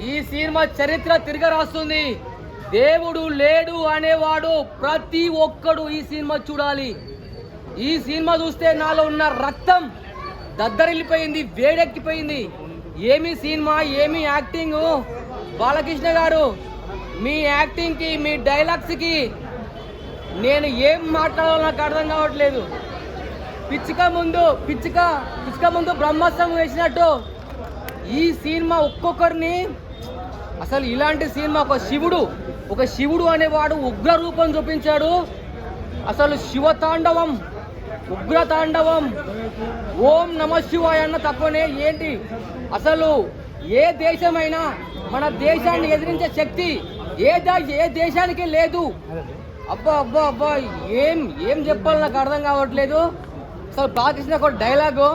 ఈ సినిమా చరిత్ర తిరగరాస్తుంది. దేవుడు లేడు అనేవాడు ప్రతి ఒక్కడు ఈ సినిమా చూడాలి. ఈ సినిమా చూస్తే నాలో ఉన్న రక్తం దద్దరిల్లిపోయింది, వేడెక్కిపోయింది. ఏమి సినిమా, ఏమి యాక్టింగ్. బాలకృష్ణ గారు, మీ యాక్టింగ్కి, మీ డైలాగ్స్కి నేను ఏం మాట్లాడాలో నాకు అర్థం కావట్లేదు. పిచ్చుక ముందు బ్రహ్మాస్త్రం వేసినట్టు ఈ సినిమా ఒక్కొక్కరిని, అసలు ఇలాంటి సినిమా ఒక శివుడు అనేవాడు ఉగ్ర రూపం చూపించాడు. అసలు శివతాండవం, ఉగ్రతాండవం. ఓం నమ శివాయ అన్న తక్కువనే ఏంటి. అసలు ఏ దేశమైనా మన దేశాన్ని ఎదిరించే శక్తి ఏ దేశానికి లేదు. అబ్బా అబ్బా అబ్బా, ఏం చెప్పాలి నాకు అర్థం కావట్లేదు. అసలు బాలకృష్ణ ఒక డైలాగు,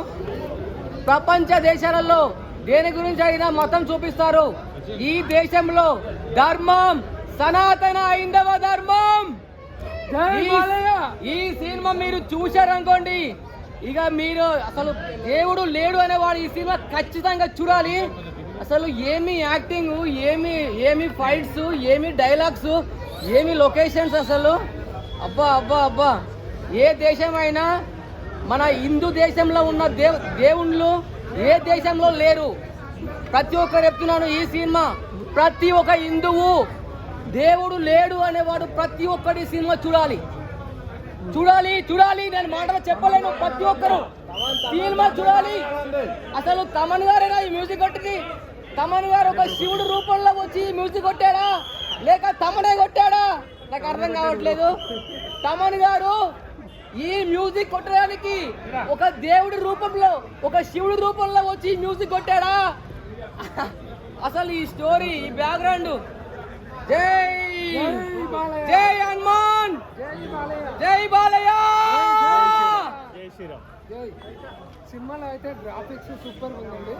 ప్రపంచ దేశాలలో దేని గురించి అయినా మతం చూపిస్తారు, ఈ దేశంలో ధర్మం సనాతన హైందవ ధర్మం. ఈ సినిమా మీరు చూశారనుకోండి, ఇక మీరు అసలు దేవుడు లేడు అనేవాడు ఈ సినిమా ఖచ్చితంగా చూడాలి. అసలు ఏమి యాక్టింగ్, ఏమి ఫైట్స్, ఏమి డైలాగ్స్, ఏమి లొకేషన్స్. అసలు అబ్బా అబ్బా అబ్బా, ఏ దేశమైనా మన హిందూ దేశంలో ఉన్న దేవుళ్ళు ఏ దేశంలో లేరు. ప్రతి ఒక్కరు చెప్తున్నాను, ఈ సినిమా ప్రతి ఒక్క హిందువు దేవుడు లేడు అనేవాడు ప్రతి ఒక్కరి సినిమా చూడాలి. నేను మాటలు చెప్పలేను. ప్రతి ఒక్కరు సినిమా చూడాలి. అసలు తమన్ గారేనా ఈ మ్యూజిక్ కొట్టింది? తమన్ గారు ఒక శివుడు రూపంలో వచ్చి మ్యూజిక్ కొట్టాడా, లేక తమనే కొట్టాడా? నాకు అర్థం కావట్లేదు. తమన్ గారు ఈ మ్యూజిక్ కొట్టడానికి ఒక దేవుడి రూపంలో, ఒక శివుడి రూపంలో వచ్చి మ్యూజిక్ కొట్టాడా? అసలు ఈ స్టోరీ, ఈ బ్యాక్గ్రౌండ్. జై హనుమాన్, జై బాలయ్య. సినిమాలో అయితే గ్రాఫిక్స్ సూపర్ ఉందండి.